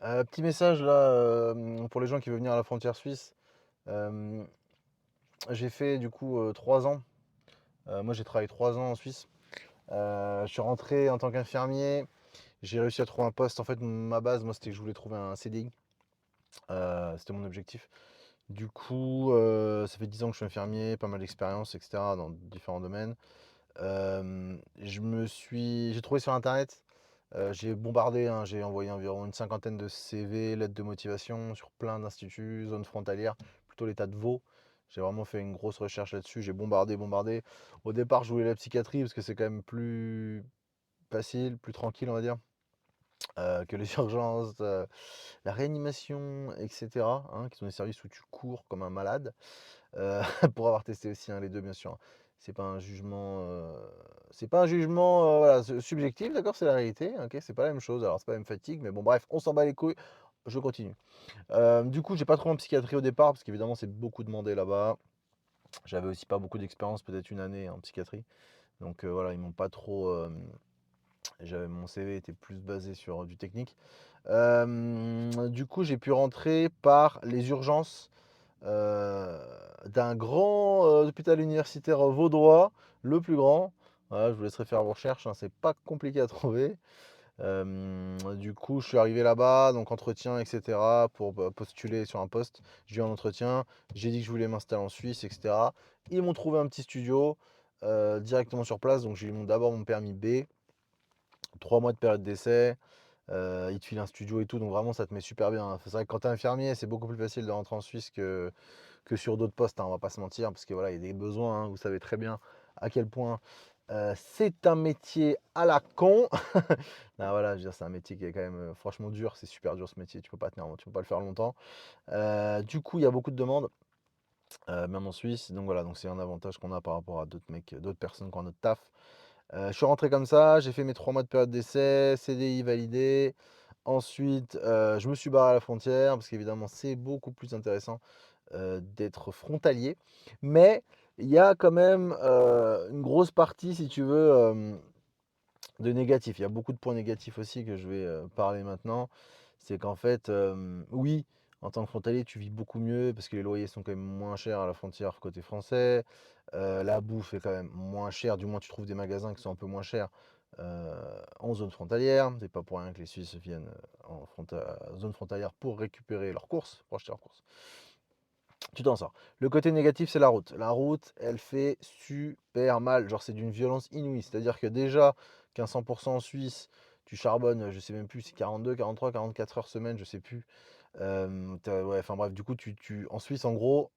Petit message là, pour les gens qui veulent venir à la frontière suisse. Hem, j'ai fait du coup, 3 ans. Moi j'ai travaillé 3 ans en Suisse. Je suis rentré en tant qu'infirmier. J'ai réussi à trouver un poste. En fait, ma base, moi, c'était que je voulais trouver un CDI. C'était mon objectif. Du coup, ça fait 10 ans que je suis infirmier, pas mal d'expérience et cetera dans différents domaines. J'ai trouvé sur internet, j'ai bombardé, hein, j'ai envoyé environ une cinquantaine de CV, lettres de motivation sur plein d'instituts, zones frontalières, plutôt l'état de Vaud. J'ai vraiment fait une grosse recherche là-dessus, j'ai bombardé, bombardé. Au départ, je voulais la psychiatrie parce que c'est quand même plus facile, plus tranquille, on va dire, que les urgences, la réanimation et cetera, hein, qui sont des services où tu cours comme un malade. Heu, pour avoir testé aussi, hein, les 2 bien sûr, hein. C'est pas un jugement, voilà, subjectif, d'accord? C'est la réalité, OK? C'est pas la même chose. Alors c'est pas la même fatigue, mais bon bref, on s'en bat les couilles, je continue. Du coup, j'ai pas trouvé en psychiatrie au départ parce qu'évidemment c'est beaucoup demandé là-bas. J'avais aussi pas beaucoup d'expérience, peut-être une année en psychiatrie. Donc voilà, ils m'ont pas trop, j'avais mon CV était plus basé sur du technique. Du coup, j'ai pu rentrer par les urgences heu, d'un grand, hôpital universitaire vaudois, le plus grand. Voilà, je vous laisserai faire vos recherches, hein, c'est pas compliqué à trouver. Du coup, je suis arrivé là-bas, donc entretien et cetera pour, postuler sur un poste. J'ai eu un entretien, j'ai dit que je voulais m'installer en Suisse et cetera. Ils m'ont trouvé un petit studio, directement sur place, donc j'ai eu d'abord mon permis B, 3 mois de période d'essai. Ils te filent un studio et tout, donc vraiment ça te met super bien, hein. C'est vrai que quand tu es infirmier, c'est beaucoup plus facile de rentrer en Suisse que sur d'autres postes, hein, on va pas se mentir, parce que voilà, il y a des besoins, hein, vous savez très bien à quel point, c'est un métier à la con. Ah voilà, je veux dire, c'est un métier qui est quand même, franchement dur, c'est super dur ce métier, tu peux pas le faire longtemps. Du coup, il y a beaucoup de demandes, même en Suisse, donc voilà, donc c'est un avantage qu'on a par rapport à d'autres mecs, d'autres personnes qui ont notre taf. Je suis rentré comme ça, j'ai fait mes 3 mois de période d'essai, CDI validé. Ensuite, je me suis barré à la frontière parce qu'évidemment, c'est beaucoup plus intéressant, d'être frontalier. Mais il y a quand même, une grosse partie, si tu veux, de négatif. Il y a beaucoup de points négatifs aussi que je vais, parler maintenant. C'est qu'en fait, oui, en tant que frontalier, tu vis beaucoup mieux parce que les loyers sont quand même moins chers à la frontière côté français. La bouffe est quand même moins chère, du moins tu trouves des magasins qui sont un peu moins chers, heu, en zone frontalière. C'est pas pour rien que les Suisses viennent, en zone frontalière pour récupérer leurs courses, pour acheter leurs courses. Tu t'en sors. Le côté négatif, c'est la route. La route, elle fait super mal. Genre, c'est d'une violence inouïe. C'est-à-dire que déjà, qu'un 100 en Suisse, tu charbonnes, je sais même plus, c'est 42, 43, 44 heures semaine, je sais plus. Ouais, enfin bref, du coup, en Suisse, en gros,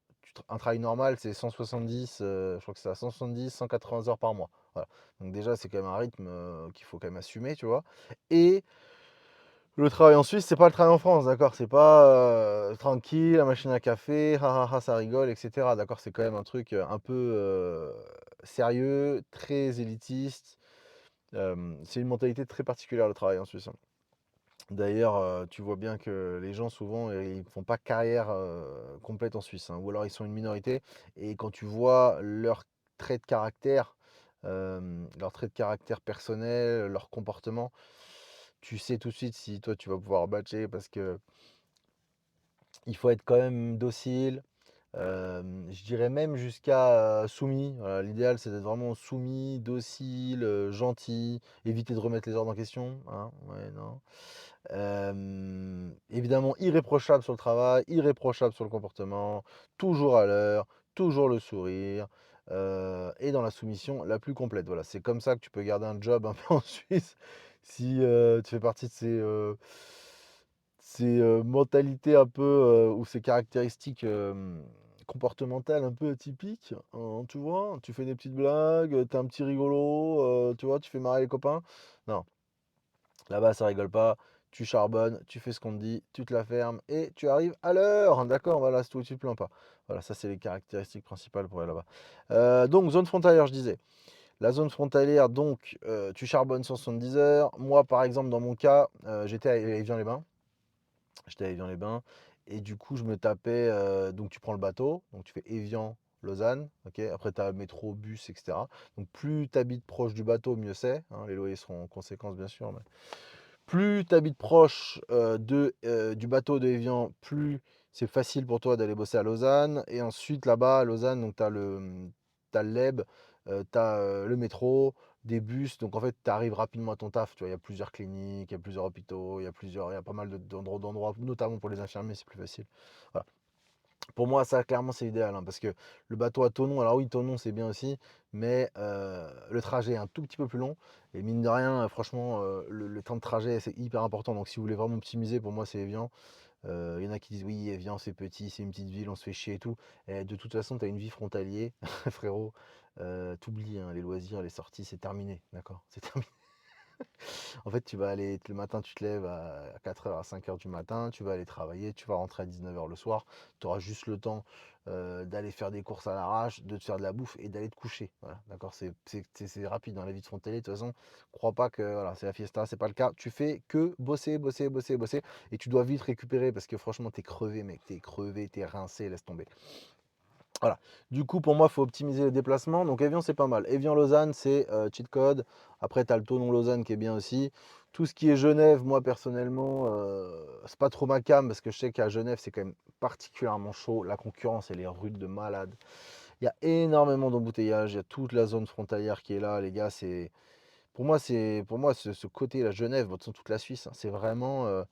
un travail normal, c'est 170, je crois que c'est à 170, 180 heures par mois. Voilà. Donc déjà, c'est quand même un rythme qu'il faut quand même assumer, tu vois. Et le travail en Suisse, c'est pas le travail en France, d'accord? C'est pas, tranquille, la machine à café, ha ha ha, ça rigole et cetera, d'accord? C'est quand même un truc, un peu, sérieux, très élitiste. C'est une mentalité très particulière, le travail en Suisse, hein. D'ailleurs, tu vois bien que les gens souvent, ils font pas carrière, complète en Suisse, hein, ou alors ils sont une minorité et quand tu vois leurs traits de caractère, leurs traits de caractère personnels, leur comportement, tu sais tout de suite si toi tu vas pouvoir matcher parce que il faut être quand même docile, je dirais même jusqu'à, soumis. Voilà, l'idéal, c'est d'être vraiment soumis, docile, gentil, éviter de remettre les ordres en question, hein, ouais, non. Évidemment irréprochable sur le travail, irréprochable sur le comportement, toujours à l'heure, toujours le sourire, et dans la soumission la plus complète. Voilà, c'est comme ça que tu peux garder un job un peu en Suisse si, tu fais partie de ces mentalités un peu, ou ces caractéristiques, comportementales un peu atypiques, tu vois? Tu fais des petites blagues, tu es un petit rigolo, tu vois? Tu fais marrer les copains. Non, là-bas ça rigole pas, tu charbonnes, tu fais ce qu'on te dit, tu te la fermes et tu arrives à l'heure, d'accord? Voilà, c'est tout, tu te plains pas. Voilà, ça c'est les caractéristiques principales pour aller là-bas. Donc zone frontalière, je disais. La zone frontalière donc, tu charbonnes 170 heures. Moi, par exemple, dans mon cas, j'étais à Évian-les-Bains. J'étais à Évian-les-Bains et du coup, je me tapais, donc tu prends le bateau, donc tu fais Évian-Lausanne, OK? Après tu as métro, bus et cetera. Donc plus tu habites proche du bateau, mieux c'est, hein. Les loyers seront en conséquence, bien sûr, Plus tu habites proche, du bateau de Évian, plus c'est facile pour toi d'aller bosser à Lausanne et ensuite là-bas à Lausanne, donc tu as tu le LEB, tu as, le métro, des bus, donc en fait, tu arrives rapidement à ton taf, tu vois? Il y a plusieurs cliniques, il y a plusieurs hôpitaux, il y a pas mal d'endroits, notamment pour les infirmiers, c'est plus facile. Voilà. Pour moi, ça clairement, c'est idéal, hein, parce que le bateau à Thonon, alors oui, Thonon, c'est bien aussi, mais le trajet est un tout petit peu plus long et mine de rien, franchement, le temps de trajet, c'est hyper important. Donc si vous voulez vraiment optimiser, pour moi, c'est Évian. Il y en a qui disent: «Oui, Évian, c'est petit, c'est une petite ville, on se fait chier et tout». Et de toute façon, tu as une vie frontalier, frérot, tu hein, les loisirs, les sorties, c'est terminé, d'accord? C'est terminé. En fait, tu vas aller le matin, tu te lèves à 4 heures, à 5 heures du matin, tu vas aller travailler, tu vas rentrer à 19 heures le soir. Tu auras juste le temps, d'aller faire des courses à l'arrache, de te faire de la bouffe et d'aller te coucher. Voilà, d'accord? C'est rapide dans la vie de frontalier. De toute façon, crois pas que voilà, c'est la fiesta, c'est pas le cas. Tu fais que bosser, bosser, bosser, bosser et tu dois vite récupérer parce que franchement, tu es crevé, mec, tu es crevé, tu es rincé, laisse tomber. Voilà. Du coup, pour moi, il faut optimiser les déplacements. Donc, Évian, c'est pas mal. Évian-Lausanne, c'est cheat code. Après, tu as le Thonon-Lausanne qui est bien aussi. Tout ce qui est Genève, moi, personnellement, c'est pas trop ma came parce que je sais qu'à Genève, c'est quand même particulièrement chaud. La concurrence, elle est rude de malade. Il y a énormément d'embouteillages. Il y a toute la zone frontalière qui est là, les gars. Pour moi, ce côté, la Genève, bon, de toute façon, toute la Suisse, hein, c'est vraiment.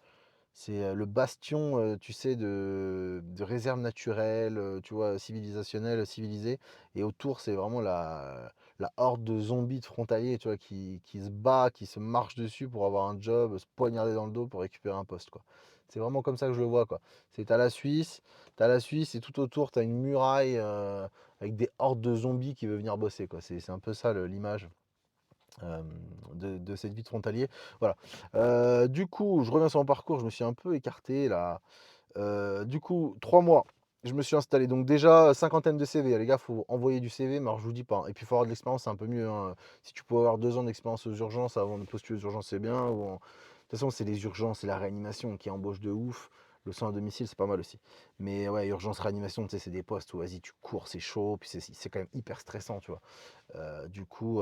C'est, le bastion, tu sais, de réserves naturelles, tu vois, civilisationnelles, civilisées et autour, c'est vraiment la horde de zombies de frontaliers, tu vois, qui se bat, qui se marche dessus pour avoir un job, se poignarder dans le dos pour récupérer un poste, quoi. C'est vraiment comme ça que je le vois, quoi. C'est tu la Suisse et tout autour, tu as une muraille, avec des hordes de zombies qui veulent venir bosser, quoi. C'est un peu ça l'image de cette vie de frontalier. Voilà. Du coup, je reviens sur mon parcours, je me suis un peu écarté là. Du coup, 3 mois, je me suis installé. Donc déjà, cinquantaine de CV. Les gars, faut envoyer du CV, mais alors je vous dis pas, hein. Et puis il faut avoir de l'expérience, c'est un peu mieux, hein. Si tu peux avoir 2 ans d'expérience aux urgences avant de postuler aux urgences, c'est bien. De toute façon, c'est les urgences, c'est la réanimation qui embauche de ouf. Le soin à domicile, c'est pas mal aussi. Mais ouais, urgence, réanimation, tu sais, c'est des postes où vas-y, tu cours, c'est chaud, puis c'est quand même hyper stressant, tu vois. Du coup,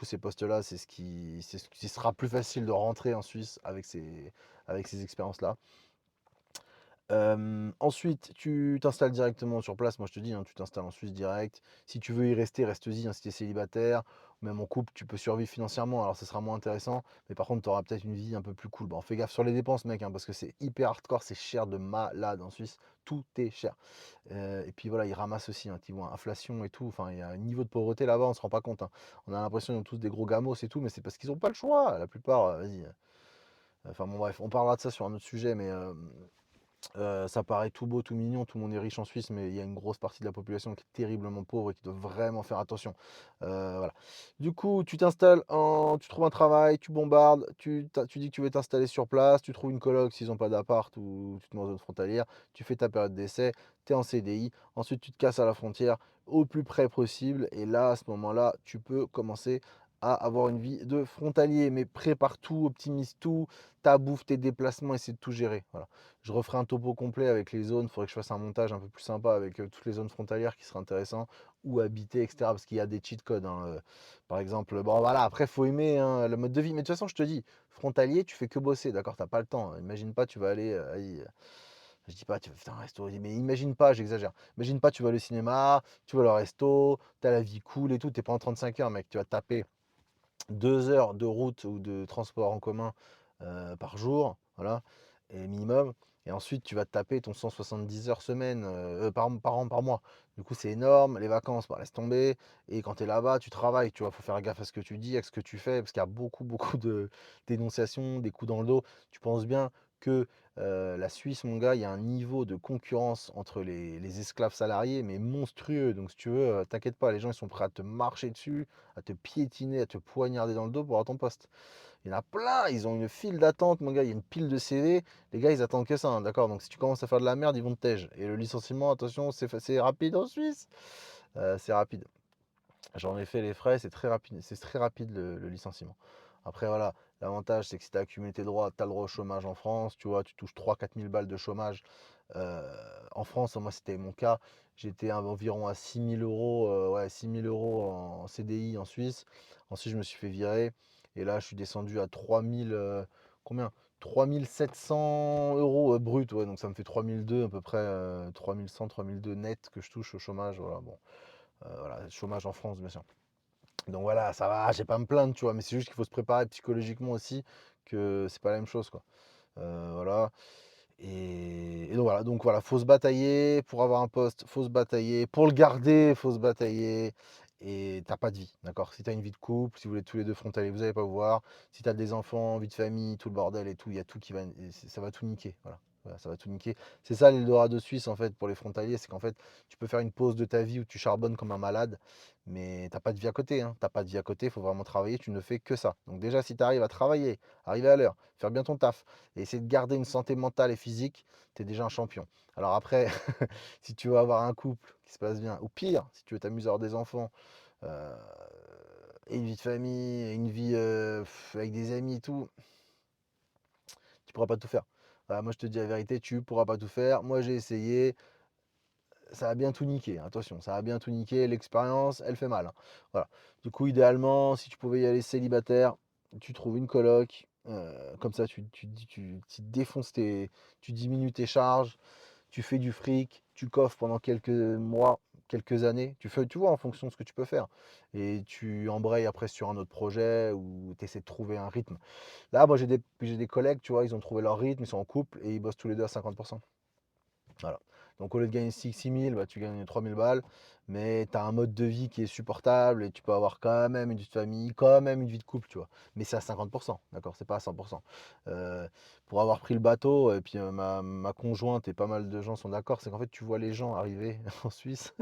ces postes-là, c'est ce qui sera plus facile de rentrer en Suisse avec ces expériences-là. Ensuite, tu t'installes directement sur place. Moi, je te dis, hein, tu t'installes en Suisse direct. Si tu veux y rester, reste-y, hein, si tu es célibataire ou même en couple, tu peux survivre financièrement. Alors, ça sera moins intéressant, mais par contre, tu auras peut-être une vie un peu plus cool. Bon, fais gaffe sur les dépenses, mec, hein, parce que c'est hyper hardcore, c'est cher de malade en Suisse. Tout est cher. Et puis voilà, ils ramassent aussi, hein, tu vois, inflation et tout. Enfin, il y a un niveau de pauvreté là-bas, on se rend pas compte, hein. On a l'impression qu'ils ont tous des gros gamos et tout, mais c'est parce qu'ils n'ont pas le choix. La plupart, vas-y. Enfin bon, bref, on parlera de ça sur un autre sujet, mais ça paraît tout beau, tout mignon, tout le monde est riche en Suisse, mais il y a une grosse partie de la population qui est terriblement pauvre et qui doit vraiment faire attention. Voilà. Du coup, tu trouves un travail, tu bombardes, tu dis que tu veux t'installer sur place, tu trouves une coloc s'ils ont pas d'appart ou tu te mets en zone frontalière, tu fais ta période d'essai, tu es en CDI, ensuite tu te casses à la frontière au plus près possible et là, à ce moment-là, tu peux commencer à avoir une vie de frontalier, mais prépare tout, optimise tout, ta bouffe, tes déplacements, essaie de tout gérer. Voilà. Je referai un topo complet avec les zones. Il faudrait que je fasse un montage un peu plus sympa avec toutes les zones frontalières qui seraient intéressantes, où habiter, etc. Parce qu'il y a des cheat codes, hein, par exemple, bon voilà, après, il faut aimer, hein, le mode de vie. Mais de toute façon, je te dis, frontalier, tu fais que bosser, d'accord? T'as pas le temps, hein. Imagine pas, tu vas aller, je dis pas, tu vas faire un resto, mais imagine pas, j'exagère. Imagine pas, tu vas au cinéma, tu vas au resto, t'as la vie cool et tout, t'es pas en 35 heures, mec. Tu vas te taper 2 heures de route ou de transport en commun par jour, voilà, et minimum. Et ensuite, tu vas te taper ton 170 heures semaine, par an, par mois. Du coup, c'est énorme. Les vacances, bah, laisse tomber. Et quand tu es là-bas, tu travailles, tu vois, faut faire gaffe à ce que tu dis, à ce que tu fais, parce qu'il y a beaucoup, beaucoup de dénonciations, des coups dans le dos. Tu penses bien que la Suisse, mon gars, il y a un niveau de concurrence entre les esclaves salariés, mais monstrueux. Donc, si tu veux, t'inquiète pas, les gens, ils sont prêts à te marcher dessus, à te piétiner, à te poignarder dans le dos pour avoir ton poste. Il y en a plein, ils ont une file d'attente, mon gars, il y a une pile de CV. Les gars, ils attendent que ça, hein, d'accord? Donc si tu commences à faire de la merde, ils vont te tège. Et le licenciement, attention, c'est rapide en Suisse. C'est rapide. J'en ai fait les frais, c'est très rapide le licenciement. Après, voilà, l'avantage, c'est que si tu as accumulé tes droits, tu as le droit au chômage en France, tu vois, tu touches 3 000 à 4 000 balles de chômage. En France, moi, c'était mon cas. J'étais environ à 6 000 euros, ouais, 6 000 € en CDI en Suisse. Ensuite, je me suis fait virer. Et là, je suis descendu à 3 000, combien? 3 700 € brut, ouais, donc ça me fait 3 200 à peu près, 3 100-3 200 net que je touche au chômage, voilà, bon, voilà, chômage en France, bien sûr. Donc voilà, ça va, j'ai pas à me plaindre, tu vois? Mais c'est juste qu'il faut se préparer psychologiquement aussi que c'est pas la même chose, quoi. Voilà et donc voilà, faut se batailler pour avoir un poste, faut se batailler pour le garder, faut se batailler et tu pas de vie, d'accord? Si tu as une vie de couple, si vous êtes tous les 2 frontaliers, vous allez pas vous voir. Si tu as des enfants, vie de famille, tout le bordel et tout, il y a tout qui va et ça va tout niquer, voilà. Voilà, ça va tout niquer. C'est ça l'Eldorado suisse, en fait, pour les frontaliers, c'est qu'en fait, tu peux faire une pause de ta vie où tu charbonnes comme un malade, mais t'as pas de vie à côté, hein. Tu pas de vie à côté, il faut vraiment travailler, tu ne fais que ça. Donc déjà, si tu arrives à travailler, arriver à l'heure, faire bien ton taf et essayer de garder une santé mentale et physique, tu es déjà un champion. Alors après, si tu veux avoir un couple qui se passe bien, ou pire, si tu veux t'amuser à avoir des enfants, heu, et une vie de famille, et une vie, avec des amis et tout, tu pourras pas tout faire. Voilà, moi je te dis la vérité, tu pourras pas tout faire. Moi j'ai essayé, ça a bien tout niqué, attention, ça a bien tout niqué, l'expérience, elle fait mal, hein. Voilà. Du coup, idéalement, si tu pouvais y aller célibataire, tu trouves une coloc, comme ça tu défonces tu diminues tes charges, tu fais du fric, tu coffres pendant quelques mois, quelques années, tu vois en fonction de ce que tu peux faire et tu embrayes après sur un autre projet ou tu essaies de trouver un rythme. Là, moi j'ai des collègues, tu vois, ils ont trouvé leur rythme, ils sont en couple et ils bossent tous les 2 à 50. Voilà. Donc au lieu de gagner 6 000, bah, tu gagnes 3 000 balles, mais tu as un mode de vie qui est supportable et tu peux avoir quand même une vie de famille, quand même une vie de couple, tu vois. Mais c'est à 50%, d'accord? C'est pas à 100%. Pour avoir pris le bateau, et puis ma conjointe et pas mal de gens sont d'accord, c'est qu'en fait tu vois les gens arriver en Suisse,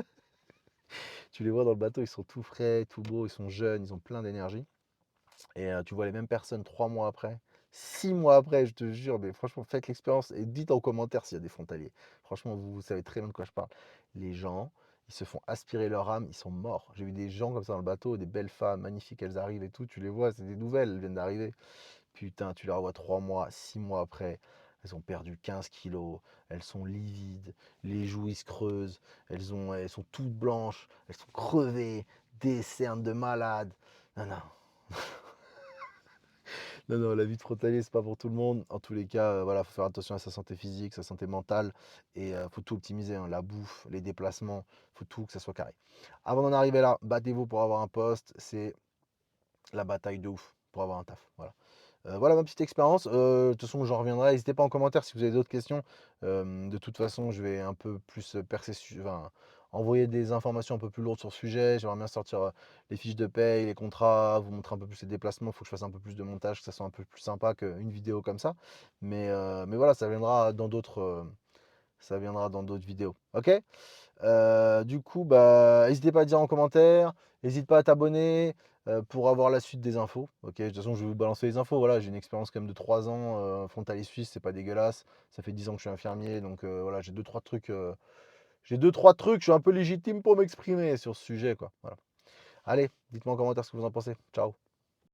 tu les vois dans le bateau, ils sont tout frais, tout beaux, ils sont jeunes, ils ont plein d'énergie. Et tu vois les mêmes personnes 3 mois après, 6 mois après, je te jure, mais franchement, faites l'expérience et dites en commentaire s'il y a des frontaliers. Franchement, vous savez très bien de quoi je parle. Les gens, ils se font aspirer leur âme, ils sont morts. J'ai vu des gens comme ça dans le bateau, des belles femmes magnifiques, elles arrivent et tout, tu les vois, c'est des nouvelles, elles viennent d'arriver. Putain, tu les revois 3 mois, 6 mois après, elles ont perdu 15 kilos, elles sont livides, les joues, ils se creusent, elles sont toutes blanches, elles sont crevées, des cernes de malades. Non, non. Non, non, la vie de frontalier, c'est pas pour tout le monde. En tous les cas, voilà, faut faire attention à sa santé physique, sa santé mentale et faut tout optimiser, hein. La bouffe, les déplacements, faut tout que ça soit carré. Avant d'en arriver là, battez-vous pour avoir un poste, c'est la bataille de ouf pour avoir un taf. Voilà. Voilà ma petite expérience. De toute façon, j'en reviendrai. N'hésitez pas en commentaire si vous avez d'autres questions. De toute façon, je vais un peu plus enfin, envoyer des informations un peu plus lourdes sur le sujet. J'aimerais bien sortir les fiches de paye, les contrats, vous montrer un peu plus les déplacements. Il faut que je fasse un peu plus de montage, que ça soit un peu plus sympa qu'une vidéo comme ça. Mais voilà, ça viendra dans d'autres vidéos. Ok? Du coup, bah, n'hésitez pas à dire en commentaire, n'hésite pas à t'abonner pour avoir la suite des infos. Ok, de toute façon, je vais vous balancer les infos. Voilà, j'ai une expérience quand même de 3 ans frontalier suisse, c'est pas dégueulasse. Ça fait 10 ans que je suis infirmier, donc voilà, j'ai deux, trois trucs. J'ai deux, trois trucs, je suis un peu légitime pour m'exprimer sur ce sujet, quoi. Voilà. Allez, dites-moi en commentaire ce que vous en pensez. Ciao.